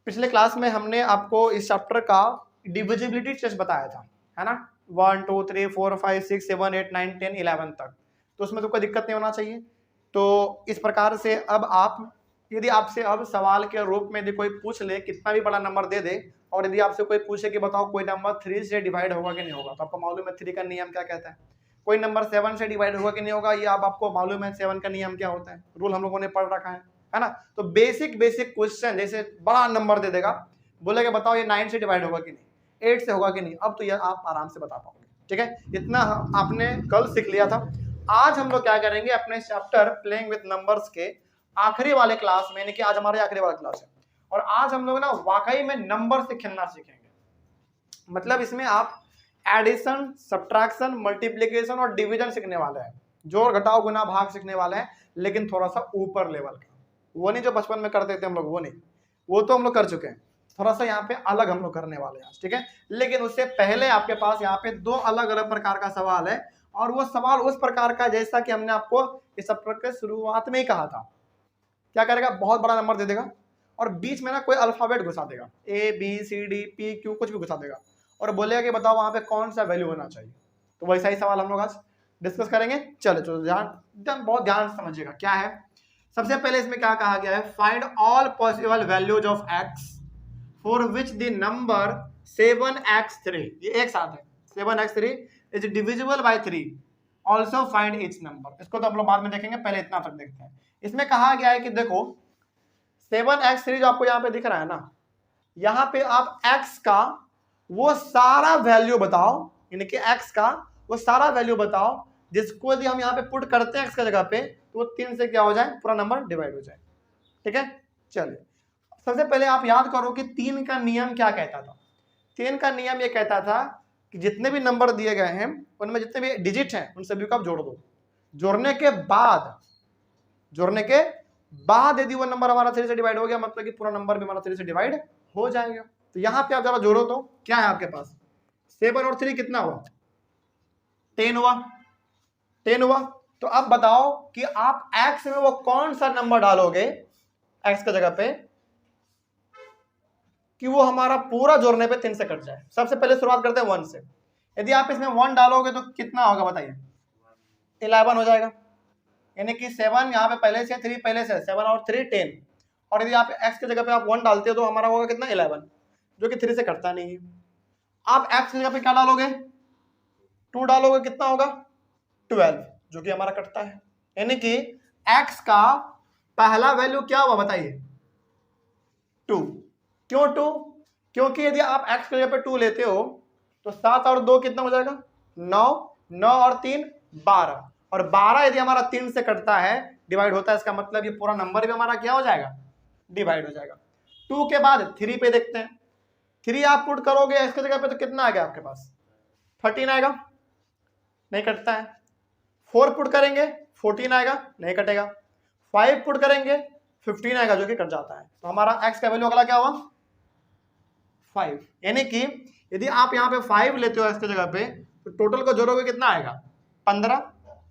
पिछले क्लास में हमने आपको इस चैप्टर का डिविजिबिलिटी टेस्ट बताया था, है ना, 1 2 3 4 5 6 7 8 9 10 11 तक। तो उसमें तो कोई दिक्कत नहीं होना चाहिए। तो इस प्रकार से अब आप, यदि आपसे अब सवाल के रूप में यदि कोई पूछ ले, कितना भी बड़ा नंबर दे दे, और यदि आपसे कोई पूछे कि बताओ कोई नंबर 3 से डिवाइड होगा कि नहीं होगा, तो आपको मालूम है 3 का नियम क्या कहता है। कोई नंबर 7 से डिवाइड होगा कि नहीं होगा, ये अब आपको मालूम है 7 का नियम क्या होता है, रूल हम लोगों ने पढ़ रखा है ना। तो बेसिक क्वेश्चन, जैसे बड़ा नंबर दे देगा, बोलेगा बताओ ये 9 से डिवाइड होगा कि नहीं, 8 से होगा कि नहीं, अब तो ये आप आराम से बता पाओगे। ठीक है, इतना आपने कल सीख लिया था। आज हम लोग क्या करेंगे, अपने चैप्टर प्लेइंग विद नंबर्स के आखिरी वाले क्लास में, यानी कि आज हमारे आखिरी वाला क्लास है, और आज हम लोग ना वाकई में नंबर से खेलना सीखेंगे। मतलब इसमें आप एडिशन, सब्ट्रैक्शन, मल्टीप्लिकेशन और डिवीजन सीखने वाले हैं, जोड़ घटाव गुना भाग सीखने वाले हैं, लेकिन थोड़ा सा ऊपर लेवल का, वो नहीं जो बचपन में करते थे हम लोग, वो नहीं, वो तो हम लोग कर चुके हैं, थोड़ा सा यहाँ पे अलग हम लोग करने वाले हैं। ठीक है, लेकिन उससे पहले आपके पास यहाँ पे 2 अलग अलग प्रकार का सवाल है, और वो सवाल उस प्रकार का जैसा कि हमने आपको इस चैप्टर के शुरुआत में ही कहा था। क्या करेगा, बहुत बड़ा नंबर दे देगा और बीच में ना कोई अल्फाबेट घुसा देगा, A B C D P Q कुछ भी घुसा देगा, और बोलेगा कि बताओ वहां पे कौन सा वैल्यू होना चाहिए। तो वैसा ही सवाल हम लोग आज डिस्कस करेंगे। चलो चलो ध्यान, बहुत ध्यान से समझिएगा क्या है। सबसे पहले इसमें क्या कहा गया है, find all possible values of x for which the number 7x3, ये एक साथ है, 7x3 is divisible by 3, also find each number. इसको तो हम लोग बाद में देखेंगे, पहले इतना तक देखते हैं। इसमें कहा गया है कि देखो 7x3 जो आपको यहाँ पे दिख रहा है ना, यहाँ पे आप x का वो सारा वैल्यू बताओ, यानी कि x का वो सारा वैल्यू बताओ जिसको यदि हम यहाँ पे पुट करते हैं x का जगह पे, तो वो 3 से क्या हो जाए, पूरा नंबर डिवाइड हो जाए। ठीक है, चलिए सबसे पहले आप याद करो कि 3 का नियम क्या कहता था। 3 का नियम ये कहता था कि जितने भी नंबर दिए गए हैं उनमें जितने भी डिजिट हैं उन सभी को आप जोड़ दो, जोड़ने के बाद यदि वो नंबर हमारा 3 से डिवाइड हो गया, मतलब कि पूरा नंबर भी हमारा 3 से डिवाइड हो जाएगा। तो यहाँ पे आप जरा जोड़ो तो क्या है आपके पास, 7 और 3 कितना हुआ, 10 हुआ, 10 हुआ। तो अब बताओ कि आप x में वो कौन सा नंबर डालोगे x की जगह पे कि वो हमारा पूरा जोड़ने पे 3 से कट जाए। सबसे पहले शुरुआत करते हैं 1 से। यदि आप इसमें 1 डालोगे तो कितना होगा बताइए, 11 हो जाएगा, यानी कि 7 यहाँ पे पहले से, 3 पहले से, 7 और 3 10, और यदि आप x की जगह पे आप 1 डालते हो तो हमारा होगा कितना, 11, जो कि 3 से कटता नहीं है। आप x की जगह पे क्या डालोगे, 2 डालोगे, कितना होगा 12, जो कि हमारा कटता है। यानी कि x का पहला वैल्यू क्या हुआ बताइए, 2। क्यों 2, क्योंकि यदि आप x की जगह पे 2 लेते हो तो 7 और 2 कितना हो जाएगा, 9, 9 और 3 12, और 12 यदि हमारा 3 से कटता है, डिवाइड होता है, इसका मतलब ये पूरा नंबर भी हमारा क्या हो जाएगा, डिवाइड हो जाएगा। 2 के बाद 3 पे देखते हैं, 3 आप पुट करोगे x की जगह पे तो कितना आ गया आपके पास, 13 आएगा, नहीं कटता है। 4 पुट करेंगे 14 आएगा, नहीं कटेगा। 5 पुट करेंगे 15 आएगा, जो कि कट जाता है। तो हमारा x का वैल्यू अगला क्या हुआ, 5। यानी कि यदि आप यहाँ पे 5 लेते हो x की जगह पे तो टोटल को जोड़ोगे कितना आएगा, 15,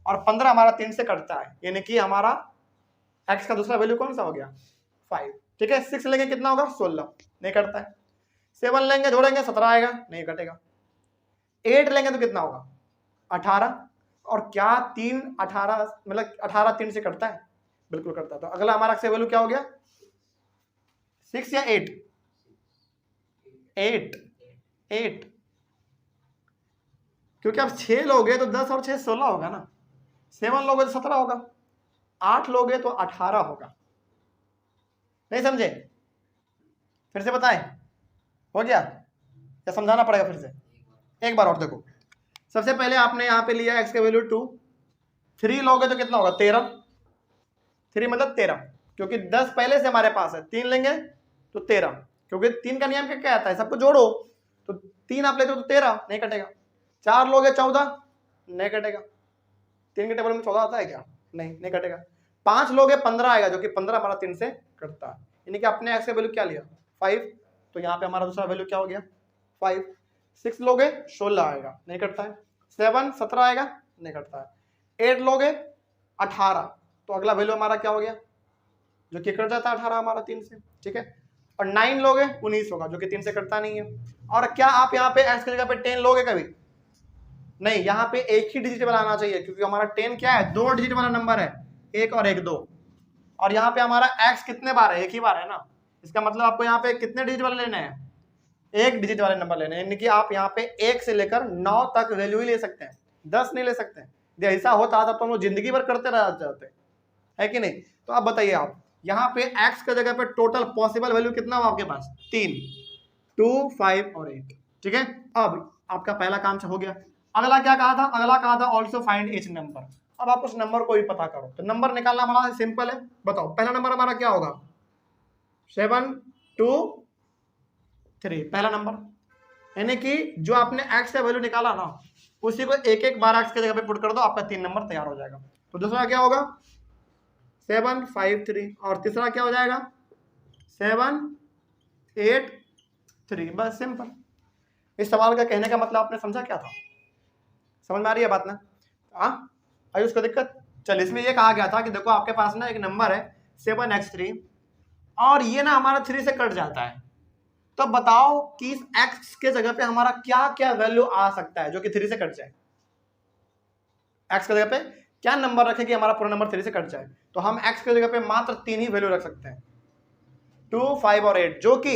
और 15 हमारा 3 से कटता है, यानी कि हमारा x का दूसरा वैल्यू कौन सा हो गया, 5। ठीक है, 6 लेंगे कितना होगा, 16, नहीं कटता है। 7 लेंगे जोड़ेंगे 17 आएगा, नहीं कटेगा। 8 लेंगे तो कितना होगा, 18, और क्या 3 18 मतलब 18 3 से कटता है, बिल्कुल करता है। तो अगला हमारा x का वैल्यू क्या हो गया, 6 या 8, 8, क्योंकि आप 6 लोगे तो 10 और 6 16 होगा ना, 7 लोगे तो 17 होगा, 8 लोगे तो 18 होगा। नहीं समझे, फिर से बताएं, हो गया या समझाना पड़ेगा फिर से, एक बार और देखो। सबसे पहले आपने यहाँ पे लिया x का वैल्यू 2, 3 लोगे तो कितना होगा, 13, 3 मतलब 13, क्योंकि 10 पहले से हमारे पास है, 3 लेंगे तो 13, क्योंकि 3 का नियम क्या कहता है, सबको जोड़ो, तो 3 आप लेते हो तो 13, नहीं कटेगा। 4 लोगे 14, नहीं कटेगा। 3 के टेबल में 14 आता है क्या, नहीं कटेगा। 5 लोगे 15 आएगा, जो कि 15 हमारा 3 से कटता है, यानी कि अपने x का वैल्यू क्या लिया, 5, तो यहाँ पे हमारा दूसरा वैल्यू क्या हो गया, 5। 6 लोगे 16 आएगा, नहीं कटता है। 7 17 आएगा, नहीं कटता है। 8 लोगे 18, तो अगला वैल्यू हमारा क्या हो गया, जो कि कट जाता है 18 हमारा 3 से। ठीक है, और 9 लोगे 19 होगा, जो कि 3 से कटता नहीं है। और क्या आप यहाँ पे x की जगह पे 10 लोगे कभी? नहीं, यहाँ पे एक ही डिजिट वाला आना चाहिए, क्योंकि हमारा 10 क्या है, 2 डिजिट वाला नंबर है, 1 और 1 2। और यहाँ पे हमारा x कितने बार है, एक ही बार है ना, इसका मतलब आपको यहाँ पे कितने डिजिट वाले लेने हैं, एक डिजिट वाले नंबर लेने हैं। यानी कि आप यहाँ पे 1 से लेकर 9 तक वैल्यू ही ले सकते हैं, 10 नहीं ले सकते हैं। यदि ऐसा होता तो हम लोग जिंदगी भर करते रह जाते, है कि नहीं? तो आप बताइए, आप यहाँ पे x की जगह पे टोटल पॉसिबल वैल्यू कितना हो आपके पास, 3, 2, 5 और 8। ठीक है, अब आपका पहला काम हो गया। अगला क्या कहा था, अगला कहा था ऑल्सो फाइंड ईच नंबर। अब आप उस नंबर को भी पता करो। तो नंबर निकालना हमारा सिंपल है, बताओ पहला नंबर हमारा क्या होगा, 7 2 3, पहला नंबर। यानी कि जो आपने x का वैल्यू निकाला ना, उसी को एक एक बार x की जगह पे पुट कर दो, आपका 3 नंबर तैयार हो जाएगा। तो दूसरा क्या होगा 7 5 3, और तीसरा क्या हो जाएगा 7 8 3। बस सिंपल। इस सवाल का कहने का मतलब आपने समझा क्या था, समझ में आ रही है बात ना? हाँ, आई उसको दिक्कत? चल, इसमें ये कहा गया था कि देखो आपके पास ना एक नंबर है 7x3, और ये ना हमारा 3 से कट जाता है। तो बताओ कि इस x के जगह पे हमारा क्या क्या वैल्यू आ सकता है जो कि 3 से कट जाए। x के जगह पे क्या नंबर रखें कि हमारा पूरा नंबर 3 से कट जाए? तो हम x के जगह पे मात्र 3 ही वैल्यू रख सकते हैं, 2 5 और 8, जो कि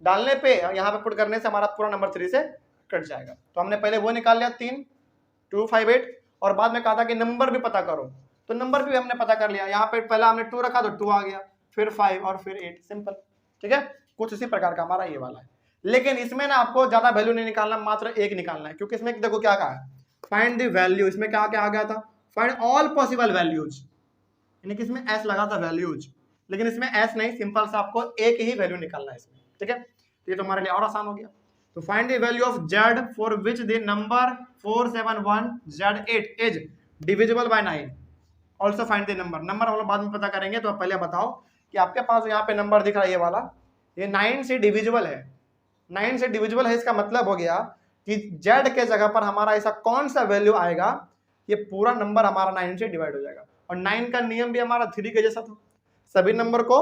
डालने पे यहाँ पे पुट करने से हमारा पूरा नंबर 3 से कट जाएगा। तो हमने पहले वो निकाल लिया 3 2 5 8, और बाद में कहा था कि नंबर भी पता करो, तो नंबर भी हमने पता कर लिया। यहाँ पे पहला हमने 2 रखा तो 2 आ गया, फिर 5 और फिर 8, सिंपल। ठीक है, कुछ इसी प्रकार का हमारा ये वाला है। लेकिन इसमें ना आपको ज्यादा वैल्यू नहीं निकालना, मात्र एक निकालना है, क्योंकि इसमें देखो क्या कहा है, फाइंड द वैल्यू। इसमें क्या क्या आ गया था, फाइंड ऑल पॉसिबल वैल्यूज, यानी कि इसमें एस लगा था वैल्यूज, लेकिन इसमें एस नहीं, सिंपल सा आपको एक ही वैल्यू निकालना है इसमें। ठीक है, तो ये तो हमारे लिए और आसान हो गया। तो find the value of z for which the number 471 z8 is divisible by 9। Also find the number. Number हम लोग बाद में पता करेंगे, तो आप पहले बताओ कि आपके पास यहाँ पे नंबर दिख रहा है ये वाला, ये 9 से डिविजिबल है। 9 से डिविजिबल है, इसका मतलब हो गया कि z के जगह पर हमारा ऐसा कौन सा वैल्यू आएगा, ये पूरा नंबर हमारा 9 से डिवाइड हो जाएगा। और 9 का नियम भी हमारा 3 के जैसा था, सभी नंबर को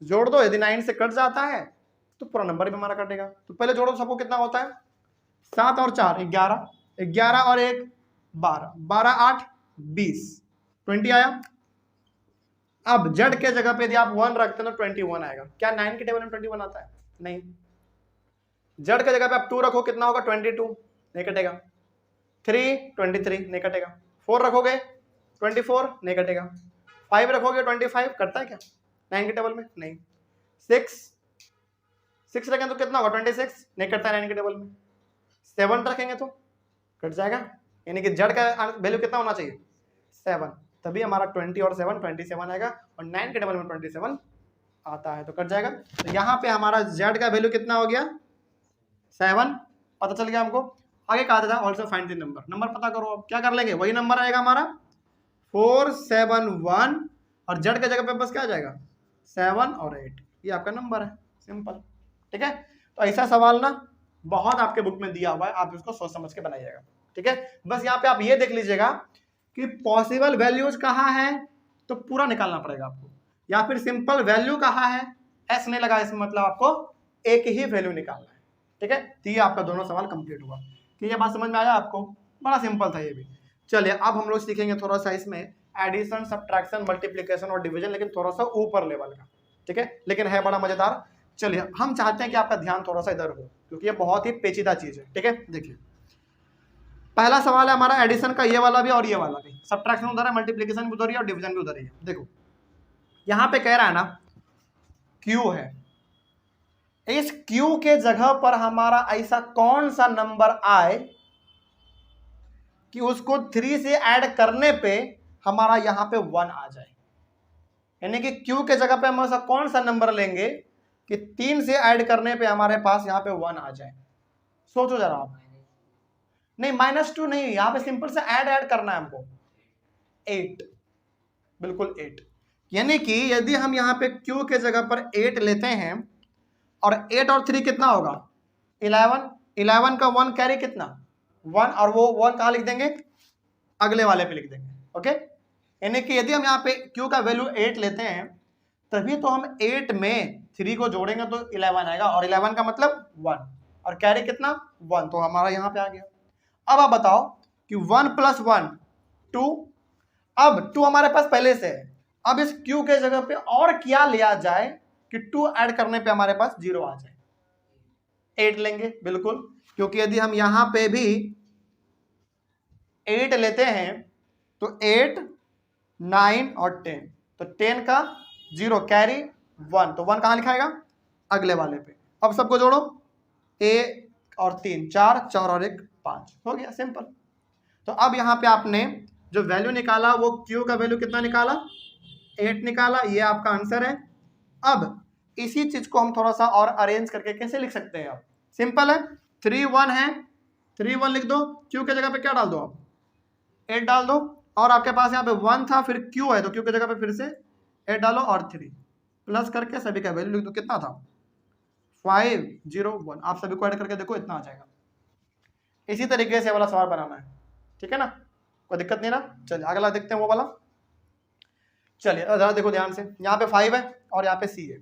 जोड़ दो, यदि 9 से कट जाता है तो पूरा नंबर भी हमारा कटेगा। तो पहले जोड़ो, सबको कितना होता है, 7 और 4 11, 11 और 1 12, 12 8 20, 20 आया। अब z के जगह पे यदि आप 1 रखते हैं तो 21 आएगा। क्या 9 के टेबल में 21 आता है? नहीं। z के जगह पे आप 2 रखो, कितना होगा 22, नहीं कटेगा। 3 23, नहीं कटेगा। 4 रखोगे 24, नहीं कटेगा। 5 रखोगे 25, कटता है क्या 9 के टेबल में? नहीं। 6 रखेंगे तो कितना होगा 26, नहीं कटता है 9 के टेबल में। 7 रखेंगे तो कट जाएगा, यानी कि z का वैल्यू कितना होना चाहिए 7, तभी हमारा 20 और 7 27 आएगा, और 9 के टेबल में 27 आता है तो कट जाएगा। तो यहाँ पे हमारा z का वैल्यू कितना हो गया 7, पता चल गया हमको। आगे कहा था also find the number. Number पता करो, अब क्या कर लेंगे, वही नंबर आएगा हमारा 471, और z के जगह पे बस क्या आ जाएगा 7 और 8, ये आपका नंबर है, सिंपल। ठीक है, तो ऐसा सवाल ना बहुत आपके बुक में दिया हुआ है, आप इसको सोच समझ के बनाइएगा। ठीक है, बस यहाँ पे आप ये देख लीजिएगा कि पॉसिबल वैल्यूज कहाँ है, तो पूरा निकालना पड़ेगा आपको, या फिर सिंपल वैल्यू कहाँ है, एस नहीं लगा, इसमें मतलब आपको एक ही वैल्यू निकालना है। ठीक है, तो ये आपका दोनों सवाल कंप्लीट हुआ। कि ये बात समझ में आया आपको? बड़ा सिंपल था ये भी। चलिए अब हम लोग सीखेंगे थोड़ा सा इसमें एडिशन, सब्ट्रैक्शन, मल्टीप्लिकेशन और डिवीजन, लेकिन थोड़ा सा ऊपर लेवल का। ठीक है, लेकिन है बड़ा मजेदार। चलिए, हम चाहते हैं कि आपका ध्यान थोड़ा सा इधर हो, क्योंकि ये बहुत ही पेचीदा चीज है। ठीक है, देखिए पहला सवाल है हमारा एडिशन का, ये वाला भी और ये वाला भी। सब्ट्रैक्शन उधर है, मल्टीप्लिकेशन भी उधर ही है, और डिवीजन भी उधर ही है। देखो यहाँ पे कह रहा है ना Q है, इस Q के जगह पर हमारा ऐसा कौन सा नंबर आए कि उसको 3 से ऐड करने पे हमारा यहाँ पे 1 आ जाए। यानी कि Q के जगह पे हम ऐसा कौन सा नंबर लेंगे कि 3 से ऐड करने पे हमारे पास यहाँ पे 1 आ जाए। सोचो जरा आप। नहीं, -2 नहीं, यहाँ पे सिंपल से ऐड करना है हमको 8, बिल्कुल 8। यानी कि यदि हम यहाँ पे Q के जगह पर 8 लेते हैं, और 8 और 3 कितना होगा 11, 11 का 1 कैरी कितना 1, और वो 1 कहाँ लिख देंगे, अगले वाले पे लिख देंगे। ओके, यानी कि यदि हम यहाँ पे Q का वैल्यू 8 लेते हैं, तभी तो हम 8 में 3 को जोड़ेंगे तो 11 आएगा, और 11 का मतलब 1, और कैरी कितना 1, तो हमारा यहाँ पे आ गया। अब आप बताओ कि 1 + 1 2, अब 2 हमारे पास पहले से है, अब इस q के जगह पे और क्या लिया जाए कि 2 ऐड करने पे हमारे पास 0 आ जाए? 8 लेंगे बिल्कुल, क्योंकि यदि हम यहां पे भी 8 लेते हैं तो 8 9 और 10, तो 10 का 0 कैरी 1, तो 1 कहां लिखाएगा? अगले वाले पे। अब सबको जोड़ो, a और 3 4, 4 और 1 5, हो गया सिंपल। तो अब यहाँ पे आपने जो वैल्यू निकाला वो q का वैल्यू कितना निकाला? 8 निकाला, ये आपका आंसर है। अब इसी चीज को हम थोड़ा सा और अरेंज करके कैसे लिख सकते हैं? आप सिंपल है, 3 1 है, 3 1 लिख दो, q के जगह पे क्या डाल दो? आप 8 डाल दो, और आपके पास यहाँ पे 1 था, फिर q है तो q की जगह पे फिर से 8 डालो और 3 प्लस करके सभी का वैल्यू लिख दो। कितना था? 5 0 1। आप सभी को ऐड करके देखो, इतना आ जाएगा। इसी तरीके से वाला सवाल बनाना है, ठीक है ना? कोई दिक्कत नहीं ना? चलिए अगला देखते हैं वो वाला। चलिए जरा देखो ध्यान से, यहाँ पे 5 है और यहाँ पे c है,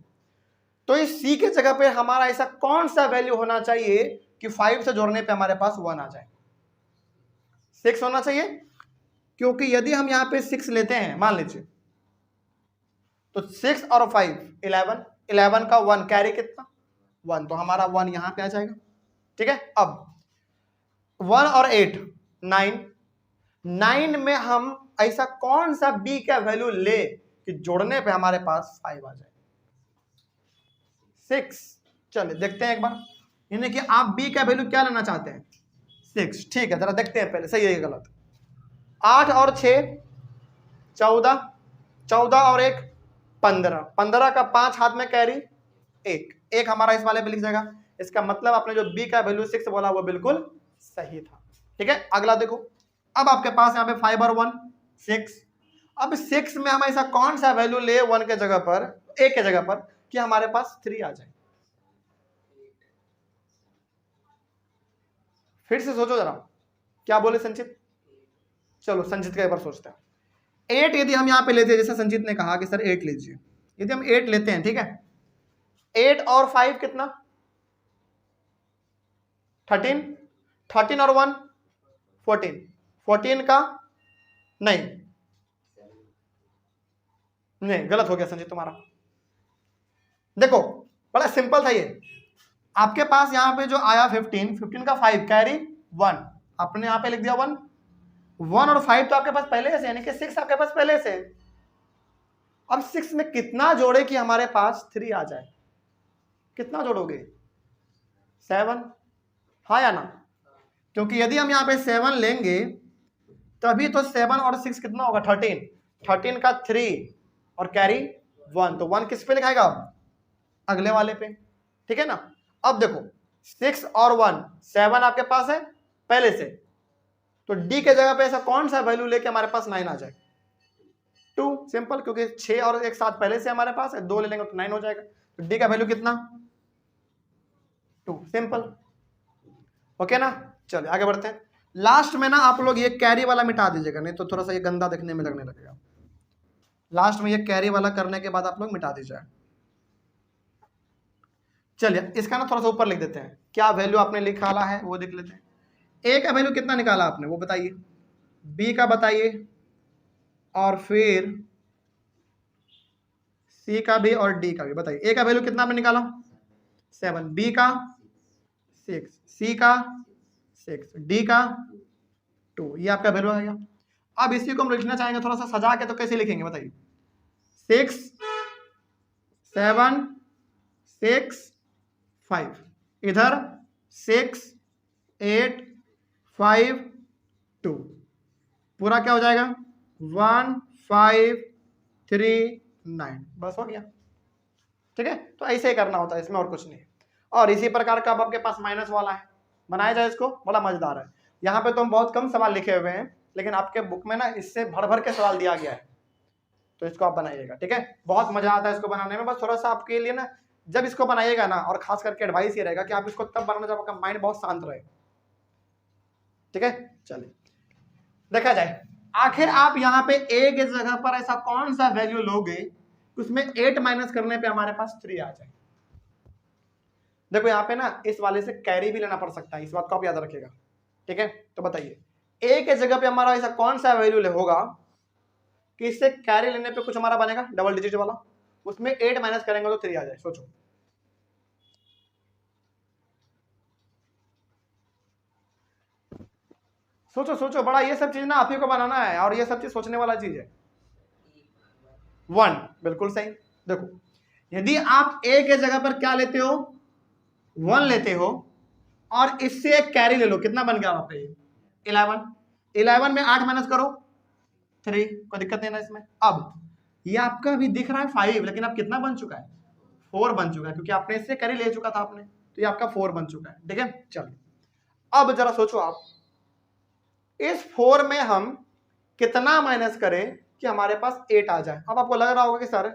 तो इस c के जगह पे हमारा ऐसा कौन सा वैल्यू होना चाहिए कि 5 से जोड़ने पे हमारे पास 1 आ जाए? 6 होना चाहिए, क्योंकि यदि हम यहाँ पे 6 लेते हैं, मान लीजिए, तो 6 और 5 11, 11 का 1 कैरी कितना? 1, तो हमारा 1 यहाँ पे आ जाएगा, ठीक है? अब 1 और 8 9, 9 में हम ऐसा कौन सा b का वैल्यू ले कि जोड़ने पे हमारे पास 5 आ जाए? 6। चलिए देखते हैं एक बार, यानी कि आप b का वैल्यू क्या लेना चाहते हैं? 6, ठीक है, जरा देखते हैं पहले सही है गलत। 8 और 6 14, 14 और 1 15, 15 का 5 हाथ में कैरी 1 हमारा इस वाले पे लिख जाएगा। इसका मतलब आपने जो b का वैल्यू 6 बोला वो बिल्कुल सही था, ठीक है? अगला देखो, अब आपके पास यहाँ पे 5 और 1 6, अब 6 में हम ऐसा कौन सा वैल्यू ले 1 के जगह पर, a के जगह पर, कि हमारे पास 3 आ जाए? फिर से सोचो जरा, क्या बोले संचित? चलो संचित का एक बार सोचते हैं। 8 यदि हम यहाँ पे लेते हैं, जैसे संचित ने कहा कि सर 8 लीजिए, यदि हम 8 लेते हैं, ठीक है, 8 और 5 कितना? 13, 13 और 1 14, 14 का नहीं, गलत हो गया संजीत तुम्हारा। देखो बड़ा सिंपल था ये, आपके पास यहाँ पे जो आया 15, 15 का 5 कैरी 1, आपने यहाँ पे लिख दिया 1, 1 और 5 तो आपके पास पहले से, यानी कि 6 आपके पास पहले से। अब 6 में कितना जोड़े कि हमारे पास 3 आ जाए? कितना जोड़ोगे? 7, हाँ या ना? क्योंकि यदि हम यहाँ पे 7 लेंगे तभी तो 7 और 6 कितना होगा? 13, 13 का 3 और कैरी 1, तो 1 किस पे लिखाएगा? अगले वाले पे, ठीक है ना? अब देखो 6 और 1 7 आपके पास है पहले से, तो d के जगह पे ऐसा कौन सा वैल्यू लेके हमारे पास 9 आ जाए? 2, सिंपल, क्योंकि 6 और 1 7 पहले से हमारे पास है, 2 ले लेंगे तो 9 हो जाएगा, तो d का वैल्यू कितना? 2, सिंपल, ओके ना? चलिए आगे बढ़ते हैं। लास्ट में ना आप लोग ये कैरी वाला मिटा दीजिएगा, नहीं तो थोड़ा सा ये गंदा दिखने में लगने लगेगा। लास्ट में ये कैरी वाला करने के बाद आप लोग मिटा दीजिए। चलिए इसका ना थोड़ा सा ऊपर लिख देते हैं, क्या वैल्यू आपने निकाला है वो देख लेते हैं। ए का वैल्यू कितना निकाला आपने वो बताइए, बी का बताइए, और फिर सी का भी और डी का भी बताइए। ए का वैल्यू कितना आपने निकाला? 7, बी का 6, सी का 6, डी का 2, ये आपका वैल्यू आएगा। अब इसी को हम लिखना चाहेंगे थोड़ा सा सजा के, तो कैसे लिखेंगे बताइए? 6 7 6 5, इधर 6 8 5 2, पूरा क्या हो जाएगा? 1 5 3 9, बस हो गया, ठीक है? तो ऐसे ही करना होता है, इसमें और कुछ नहीं। और इसी प्रकार का अब आपके पास माइनस वाला है, बनाया जाए इसको, बड़ा मजेदार है। यहाँ पे तो हम बहुत कम सवाल लिखे हुए हैं, लेकिन आपके बुक में ना इससे भर भर के सवाल दिया गया है, तो इसको आप बनाइएगा, ठीक है? बहुत मजा आता है इसको बनाने में। बस थोड़ा सा आपके लिए ना, जब इसको बनाइएगा ना, और खास करके एडवाइस ये रहेगा कि आप इसको तब बनाना जब आपका माइंड बहुत शांत रहे, ठीक है? चलिए देखा जाए, आखिर आप यहाँ पे a के जगह पर ऐसा कौन सा वैल्यू लोगे उसमें 8 माइनस करने पे हमारे पास 3 आ जाए? देखो यहाँ पे ना इस वाले से कैरी भी लेना पड़ सकता है, इस बात को आप याद रखिएगा, ठीक है। तो बताइए ए के जगह पे हमारा ऐसा कौन सा वैल्यू होगा कि इससे कैरी लेने पे कुछ हमारा बनेगा डबल डिजिट वाला, उसमें 8 माइनस करेंगे तो 3 आ जाए। सोचो सोचो सोचो बड़ा, ये सब चीज ना आप ही को बनाना है और ये सब चीज सोचने वाला चीज है। 1 बिल्कुल सही। देखो यदि आप ए के जगह पर क्या लेते हो 1 लेते हो और इससे एक कैरी ले लो, कितना बन गया वहां पे 11। 11 में 8 माइनस करो 3, कोई दिक्कत नहीं ना इसमें। अब ये आपका अभी दिख रहा है 5, लेकिन अब कितना बन चुका है 4 बन चुका है, क्योंकि आपने इससे कैरी ले चुका था आपने, तो ये आपका 4 बन चुका है, ठीक है। चलो अब जरा सोचो आप इस 4 में हम कितना माइनस करें कि हमारे पास 8 आ जाए। अब आपको लग रहा होगा कि सर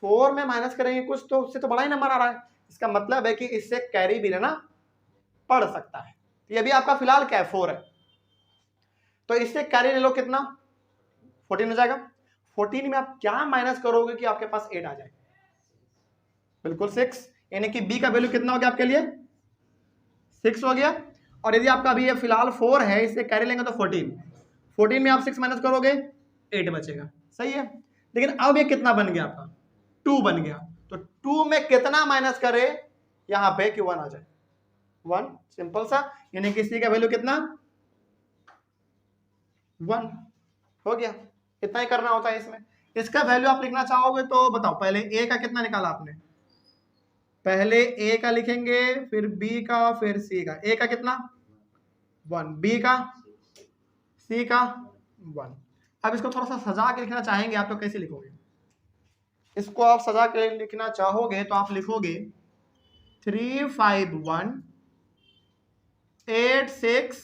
4 में माइनस करेंगे कुछ तो उससे तो बड़ा ही नंबर आ रहा है, इसका मतलब है कि इससे कैरी भी लेना पड़ सकता है। ये भी आपका फिलहाल क्या है 4 है, तो इससे कैरी ले लो, कितना 14 हो जाएगा। 14 में आप क्या माइनस करोगे कि आपके पास 8 आ जाए, बिल्कुल 6, यानी कि बी का वैल्यू कितना हो गया आपके लिए 6 हो गया। और यदि आपका अभी ये फिलहाल 4 है, इससे कैरी लेंगे तो 14 में आप 6 माइनस करोगे 8 बचेगा, सही है। लेकिन अब ये कितना बन गया आपका 2 बन गया, तो 2 में कितना माइनस करे यहां पे कि 1 आ जाए 1, सिंपल सा, यानी कि सी का वैल्यू कितना 1 हो गया। इतना ही करना होता है इसमें। इसका वैल्यू आप लिखना चाहोगे तो बताओ, पहले ए का कितना निकाला आपने, पहले ए का लिखेंगे फिर बी का फिर सी का। ए का कितना 1, बी का सी का 1। अब इसको थोड़ा सा सजा के लिखना चाहेंगे आप तो कैसे लिखोगे, इसको आप सजा के लिखना चाहोगे तो आप लिखोगे 3 5 1 8 6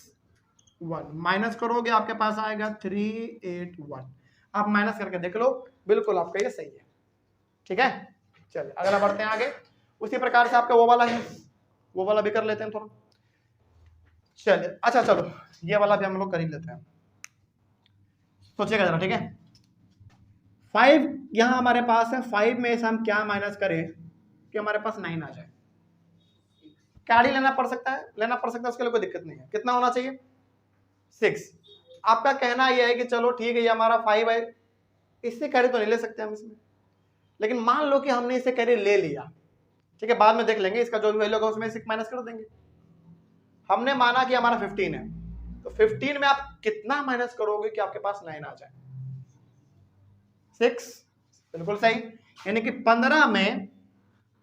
1, माइनस करोगे आपके पास आएगा 3 8 1। आप माइनस करके देख लो, बिल्कुल आपका ये सही है, ठीक है। चलिए अगला बढ़ते हैं आगे। उसी प्रकार से आपका वो वाला है, वो वाला भी कर लेते हैं थोड़ा। चलिए अच्छा चलो ये वाला भी हम लोग कर ही लेते हैं, सोचिएगा जरा, ठीक है। 5 यहां हमारे पास है, 5 में से हम क्या माइनस करें कि हमारे पास 9 आ जाए। कैरी लेना पड़ सकता है, उसके लिए कोई दिक्कत नहीं है। कितना होना चाहिए 6। आपका कहना यह है कि चलो ठीक है ये हमारा 5 है, इससे कैरी तो नहीं ले सकते हम इसमें, लेकिन मान लो कि हमने इससे कैरी ले लिया, ठीक है, बाद में देख लेंगे इसका जो भी वैल्यू होगा उसमें 6 माइनस कर देंगे। हमने माना कि हमारा 15 है, तो 15 में आप कितना माइनस करोगे कि आपके पास 9 आ जाए 6, बिल्कुल सही। यानी कि 15 में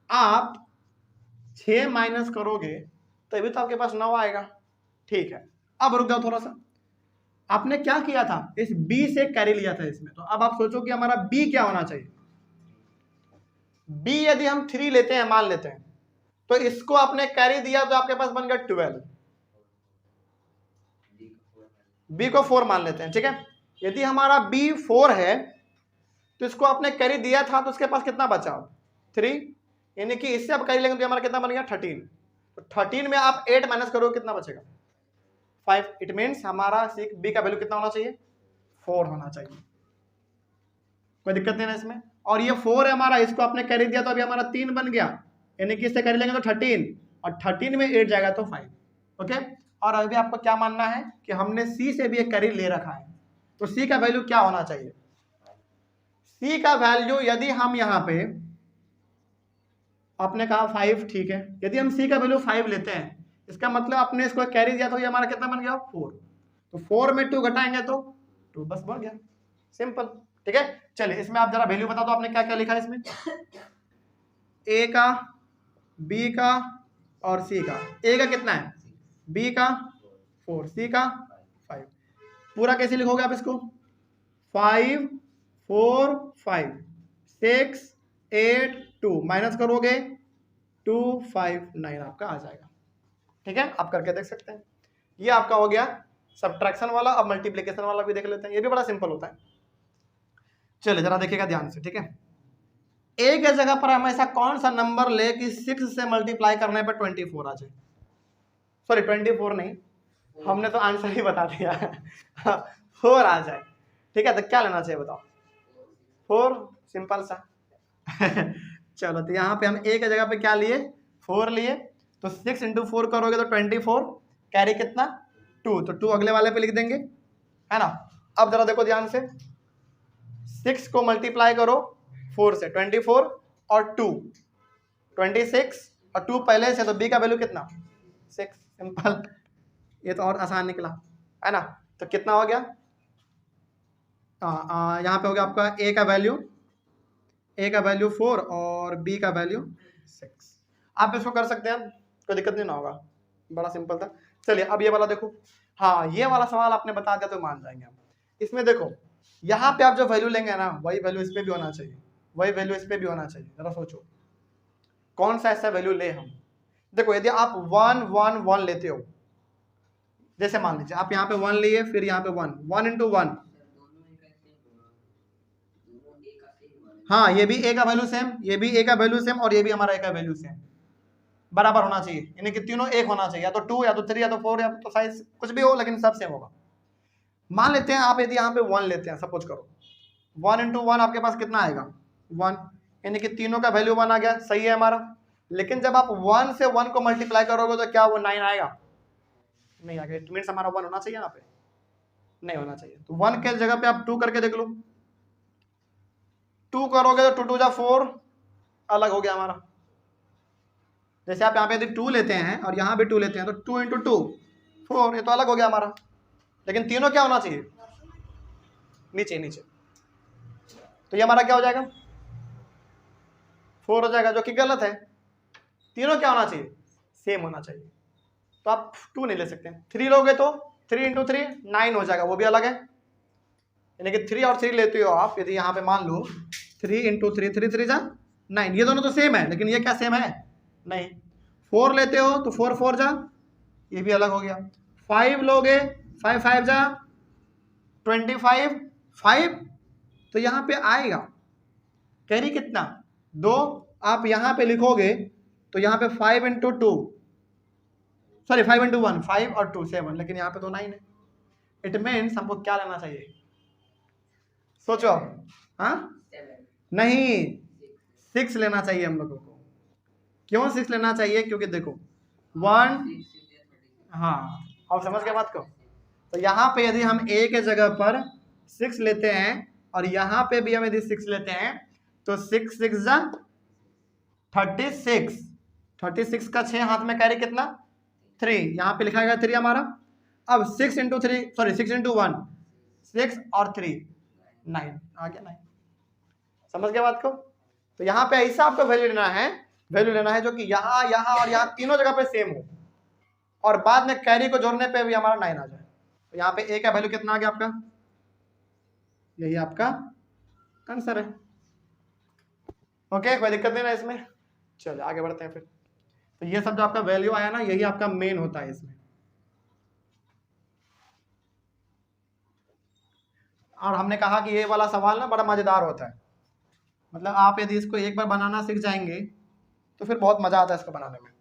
आप 6 माइनस करोगे तभी तो आपके पास 9 आएगा, ठीक है। अब रुक जाओ थोड़ा सा, आपने क्या किया था इस b से कैरी लिया था इसमें, तो अब आप सोचो कि हमारा b क्या होना चाहिए। b यदि हम 3 लेते हैं, मान लेते हैं, तो इसको आपने कैरी दिया तो आपके पास बन गया 12, b को 4 मान लेते हैं, ठीक है। यदि हमारा b 4 है तो इसको आपने कैरी दिया था तो उसके पास कितना बचा 3, यानी कि इससे आप कैरी लेंगे तो हमारा कितना बन गया 13। तो 13 में आप 8 माइनस करोगे कितना बचेगा 5। इट मीन्स हमारा बी का वैल्यू कितना होना चाहिए 4 होना चाहिए, कोई दिक्कत नहीं ना इसमें। और ये 4 है हमारा, इसको आपने कैरी दिया तो अभी हमारा 3 बन गया, यानी कि इससे कैरी लेंगे तो 13, और 13 में 8 जाएगा तो 5, ओके। और अभी आपको क्या मानना है कि हमने सी से भी एक कैरी ले रखा है, तो सी का वैल्यू क्या होना चाहिए। सी का वैल्यू यदि हम यहाँ पे आपने कहा 5, ठीक है, यदि हम सी का वैल्यू 5 लेते हैं, इसका मतलब आपने इसको कैरी दिया तो ये हमारा कितना बन गया 4, तो 4 में 2 घटाएंगे तो 2, बस बन गया, सिंपल, ठीक है। चलिए इसमें आप जरा वैल्यू बता दो आपने क्या क्या लिखा है इसमें, ए का बी का और सी का। ए का कितना है बी का 4, सी का 5। पूरा कैसे लिखोगे आप इसको 5 4 5 6 8 2, माइनस करोगे 2 5 9 आपका आ जाएगा, ठीक है। आप करके देख सकते हैं। ये आपका हो गया सब्ट्रैक्शन वाला। अब मल्टीप्लिकेशन वाला भी देख लेते हैं, ये भी बड़ा सिंपल होता है। चलिए जरा देखिएगा ध्यान से, ठीक है। ए के जगह पर हम ऐसा कौन सा नंबर ले कि 6 से मल्टीप्लाई करने पर 24 आ जाए, सॉरी 24 नहीं, हमने तो आंसर ही बता दिया 4 आ जाए, ठीक है। तो क्या लेना चाहिए बताओ 4, सिंपल सा चलो तो यहाँ पे हम ए के जगह पे क्या लिए 4 लिए, तो 6 इंटू 4 करोगे तो 24, कैरी कितना 2, तो 2 अगले वाले पे लिख देंगे, है ना। अब जरा देखो ध्यान से, 6 को मल्टीप्लाई करो 4 से, 24 और 2 26 और 2 पहले से, तो बी का वैल्यू कितना 6, सिंपल, ये तो और आसान निकला, है ना। तो कितना हो गया, यहाँ पे हो गया आपका ए का वैल्यू 4 और बी का वैल्यू 6। आप इसको कर सकते हैं, कोई दिक्कत नहीं ना होगा, बड़ा सिंपल था। चलिए अब ये वाला देखो, हाँ ये वाला सवाल आपने बता दिया तो मान जाएंगे हम। इसमें देखो यहाँ पे आप जो वैल्यू लेंगे ना, वही वैल्यू इस पे भी होना चाहिए, वही वैल्यू इस पे भी होना चाहिए। जरा सोचो कौन सा ऐसा वैल्यू ले हम। देखो यदि आप 1 1 1 लेते हो, जैसे मान लीजिए आप यहाँ पे 1 लिए, फिर यहाँ पे 1, 1 इंटू 1, हाँ ये भी ए का वैल्यू सेम, ये भी ए का वैल्यू सेम, और ये भी हमारा ए का वैल्यू सेम, बराबर होना चाहिए, यानी कि तीनों एक होना चाहिए, या तो 2 या तो 3 या तो 4 या तो साइज कुछ भी हो, लेकिन सब सेम होगा। मान लेते हैं आप यदि यहाँ पे 1 लेते हैं, सपोज करो 1 इंटू 1 आपके पास कितना आएगा 1, यानी कि तीनों का वैल्यू 1 आ गया, सही है हमारा। लेकिन जब आप 1 से 1 को मल्टीप्लाई करोगे तो क्या वो 9 आएगा, नहीं आएगा। इट मीन्स हमारा 1 होना चाहिए, यहाँ पे नहीं होना चाहिए। तो 1 के जगह पे आप 2 करके देख लो, 2 करोगे तो 2 2 जा 4, अलग हो गया हमारा। जैसे आप यहाँ पे यदि 2 लेते हैं और यहाँ भी 2 लेते हैं, तो 2 इंटू 2 4, ये तो अलग हो गया हमारा। लेकिन तीनों क्या होना चाहिए, नीचे नीचे, तो ये हमारा क्या हो जाएगा 4 हो जाएगा, जो कि गलत है। तीनों क्या होना चाहिए, सेम होना चाहिए। तो आप 2 नहीं ले सकते, 3 लोगे तो 3 इंटू 3 9 हो जाएगा, वो भी अलग है। यानी कि 3 और 3 लेते हो आप, यदि यहाँ पे मान लो 3 इंटू 3 3 3 जा 9, ये दोनों तो सेम है, लेकिन ये क्या सेम है नहीं। 4 लेते हो तो 4 4 जा, ये भी अलग हो गया। 5 लोगे 5 5 जा 25 5, तो यहाँ पे आएगा कैरी कितना 2, आप यहाँ पे लिखोगे तो यहाँ पे 5 इंटू 2, सॉरी 5 इंटू 1 5 और 2 7, लेकिन यहाँ पे तो 9 है। इट मीन्स हमको क्या लेना चाहिए, सोचो। हाँ नहीं, 6 लेना चाहिए हम लोगों को। क्यों 6 लेना चाहिए, क्योंकि देखो 1, हाँ अब समझ गए बात को। तो यहाँ पे यदि हम a के जगह पर 6 लेते हैं और यहाँ पे भी हम यदि 6 लेते हैं, तो 6 6 जा 36, 36 का 6 हाथ में कैरी कितना 3, यहाँ पे लिखा गया 3 हमारा। अब 6 इंटू 3 सॉरी 6 इंटू 1 6 और 3 9 आ गया 9, समझ गया बात को। तो यहाँ पे ऐसा आपको वैल्यू लेना है जो कि यहाँ यहाँ और यहाँ तीनों जगह पे सेम हो, और बाद में कैरी को जोड़ने पे भी हमारा 9 आ जाए। तो यहाँ पे ए का वैल्यू कितना आ गया आपका, यही आपका आंसर है। ओके कोई दिक्कत नहीं ना इसमें, चलो आगे बढ़ते हैं फिर। तो ये सब जो आपका वैल्यू आया ना, यही आपका मेन होता है इसमें। और हमने कहा कि ये वाला सवाल ना बड़ा मजेदार होता है, मतलब आप यदि इसको एक बार बनाना सीख जाएंगे तो फिर बहुत मजा आता है इसको बनाने में।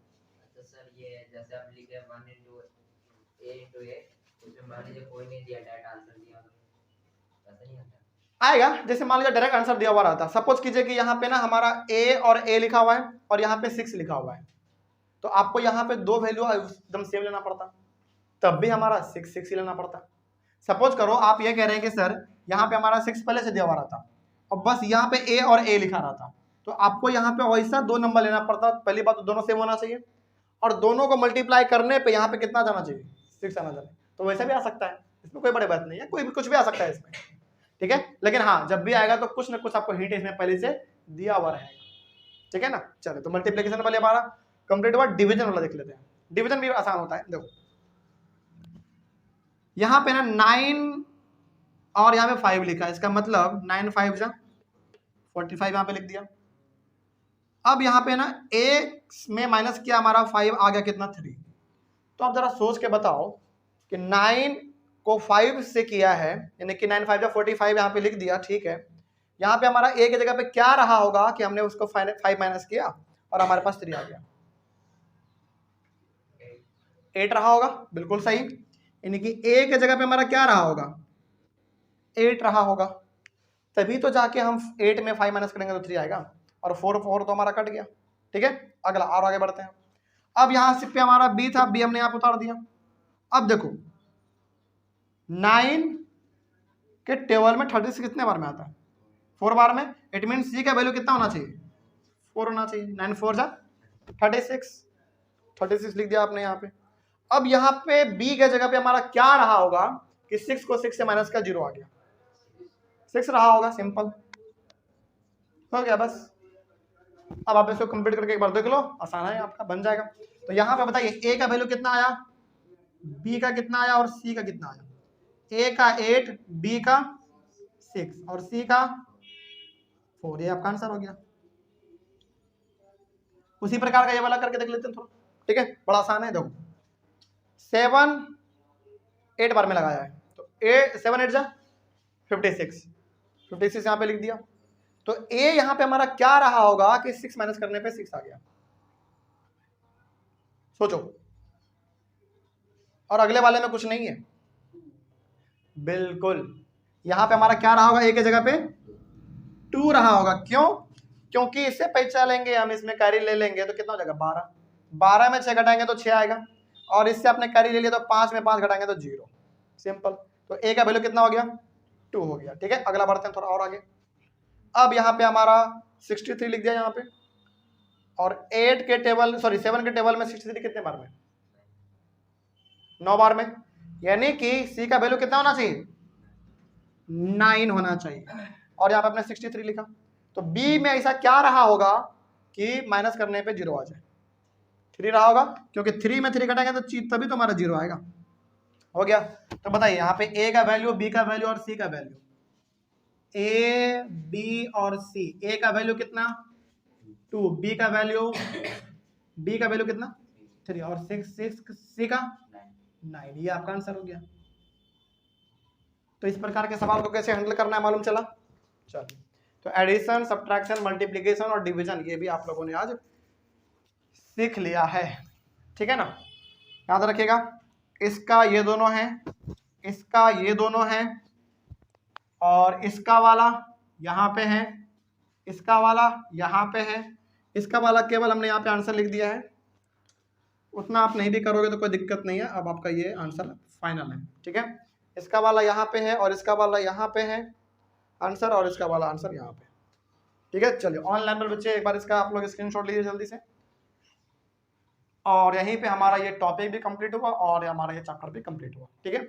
तो सर ये जैसे आप लिखे 1 इंटू ए, उसमें मान लीजिए कोई नहीं दिया, डायरेक्ट आंसर दिया, तो ऐसा नहीं आता आएगा। जैसे मान लीजिए डायरेक्ट आंसर दिया हुआ रहता, सपोज कीजिए कि यहाँ पे ना हमारा ए और ए लिखा हुआ है और यहाँ पे 6 लिखा हुआ है, तो आपको यहाँ पे 2 वैल्यू एकदम सेम लेना पड़ता, तब भी हमारा 6 6 ही लेना पड़ता। सपोज करो आप ये कह रहे हैं कि सर यहाँ पे हमारा 6 पहले से दिया हुआ रहता और बस यहाँ पे ए और ए लिखा रहता, तो आपको यहाँ पे वैसा 2 नंबर लेना पड़ता। पहली बात तो दोनों सेम होना चाहिए, और दोनों को मल्टीप्लाई करने पे यहाँ पे कितना जाना चाहिए 6 आना चाहिए। तो वैसे भी आ सकता है, इसमें कोई बड़ी बात नहीं है, कोई भी कुछ भी आ सकता है इसमें, ठीक है। लेकिन हाँ जब भी आएगा तो कुछ ना कुछ आपको हिंट इसमें पहले से दिया हुआ रहेगा, ठीक है ना। चलो तो मल्टीप्लिकेशन वाले हमारा कंप्लीट हुआ, डिवीजन वाला देख लेते हैं। डिवीजन भी आसान होता है। देखो यहाँ पे ना 9 और यहाँ पे 5 लिखा है, इसका मतलब 9 5 जा 45 यहाँ पे लिख दिया। अब यहाँ पे ना एक में माइनस किया, हमारा 5 आ गया कितना 3। तो आप जरा सोच के बताओ कि 9 को 5 से किया है, यानी कि 9 5 जा 45 यहाँ पे लिख दिया, ठीक है। यहाँ पे हमारा ए की जगह पे क्या रहा होगा कि हमने उसको 5 माइनस किया और हमारे पास 3 आ गया, 8 रहा होगा, बिल्कुल सही। यानी कि ए के जगह पे हमारा क्या रहा होगा 8 रहा होगा, तभी तो जाके हम 8 में 5 माइनस करेंगे तो 3 आएगा, और 4 4 तो हमारा कट गया, ठीक है। अगला और आगे बढ़ते हैं। अब यहां से पे हमारा बी था, बी हमने यहां पे उतार दिया। अब देखो 9 के टेबल में 36 कितने बार में आता है? 4 बार में। इट मीन सी का वैल्यू कितना होना चाहिए? 4 होना चाहिए। 9 4 जा 36 लिख दिया आपने यहाँ पे। अब यहाँ पे बी के जगह पे हमारा क्या रहा होगा कि 6 को 6 से माइनस का 0 आ गया, 6 रहा होगा। सिंपल हो गया बस। अब आप इसको कंप्लीट करके एक बार देख लो, आसान है आपका, बन जाएगा। तो यहाँ पे बताइए ए का वैल्यू कितना आया, बी का कितना आया और सी का कितना आया? ए का 8, बी का 6 और सी का 4। ये आपका आंसर हो गया। उसी प्रकार का ये वाला करके देख लेते हैं थोड़ा, ठीक है, बड़ा आसान है। देखो 7 8 बार में लगाया है, तो 7 8 जा 56 यहाँ पे लिख दिया। तो ए यहाँ पे हमारा क्या रहा होगा कि 6 माइनस करने पे 6 आ गया। सोचो। और अगले वाले में कुछ नहीं है, बिल्कुल। यहां पे हमारा क्या रहा होगा, ए के जगह पे 2 रहा होगा। क्यों? क्योंकि इससे पैसा लेंगे हम, इसमें कैरी ले लेंगे तो कितना हो जाएगा 12। 12 में 6 घटाएंगे तो 6 आएगा, और इससे आपने कैरी ले लिया तो 5 में 5 घटाएंगे तो 0। सिंपल। तो ए का वैल्यू कितना हो गया? 2 हो गया। ठीक है, अगला बढ़ते हैं थोड़ा और आगे। अब यहाँ पे हमारा 63 लिख दिया यहाँ पे, और 7 के टेबल में 63 कितने बार में? 9 बार में। यानी कि सी का वैल्यू कितना होना चाहिए? 9 होना चाहिए। और यहाँ पे आपने 63 लिखा। तो बी में ऐसा क्या रहा होगा कि माइनस करने पे 0 आ जाए? 3 रहा होगा, क्योंकि 3 में 3 घटाएंगे तो तभी तो हमारा 0 आएगा। हो गया। तो बताइए यहाँ पे ए का वैल्यू, बी का वैल्यू और सी का वैल्यू। ए, बी और सी। ए का वैल्यू कितना? 2। बी का वैल्यू कितना? 3। और 6 सी का 9। ये आपका आंसर हो गया। तो इस प्रकार के सवाल को कैसे हैंडल करना है मालूम चला? चलिए, तो एडिशन, सब्ट्रैक्शन, मल्टीप्लिकेशन और डिवीजन ये भी आप लोगों ने आज सीख लिया है। ठीक है ना? याद रखिएगा, इसका ये दोनों है, इसका ये दोनों है, और इसका वाला यहाँ पे है, इसका वाला यहाँ पे है। इसका वाला केवल हमने यहाँ पे आंसर लिख दिया है, उतना आप नहीं भी करोगे तो कोई दिक्कत नहीं है। अब आपका ये आंसर फाइनल है। ठीक है, इसका वाला यहाँ पे है और इसका वाला यहाँ पे है आंसर, और इसका वाला आंसर यहाँ पे। ठीक है, चलिए ऑनलाइन में बच्चे एक बार इसका आप लोग स्क्रीनशॉट लीजिए जल्दी से। और यहीं पे हमारा ये टॉपिक भी कंप्लीट हुआ और हमारा ये चैप्टर भी कंप्लीट हुआ। ठीक है,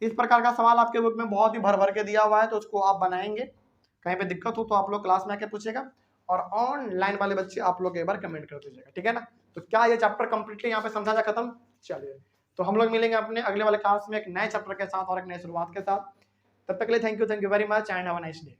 इस प्रकार का सवाल आपके बुक में बहुत ही भर भर के दिया हुआ है, तो उसको आप बनाएंगे। कहीं पे दिक्कत हो तो आप लोग क्लास में आके पूछेगा, और ऑनलाइन वाले बच्चे आप लोग एक बार कमेंट कर दीजिएगा। ठीक है ना? तो क्या ये चैप्टर कंप्लीटली यहाँ पे समझा जा खत्म? चलिए, तो हम लोग मिलेंगे अपने अगले वाले क्लास में एक नए चैप्टर के साथ और एक नए शुरुआत के साथ। तब तक के लिए thank you very much and have a nice day.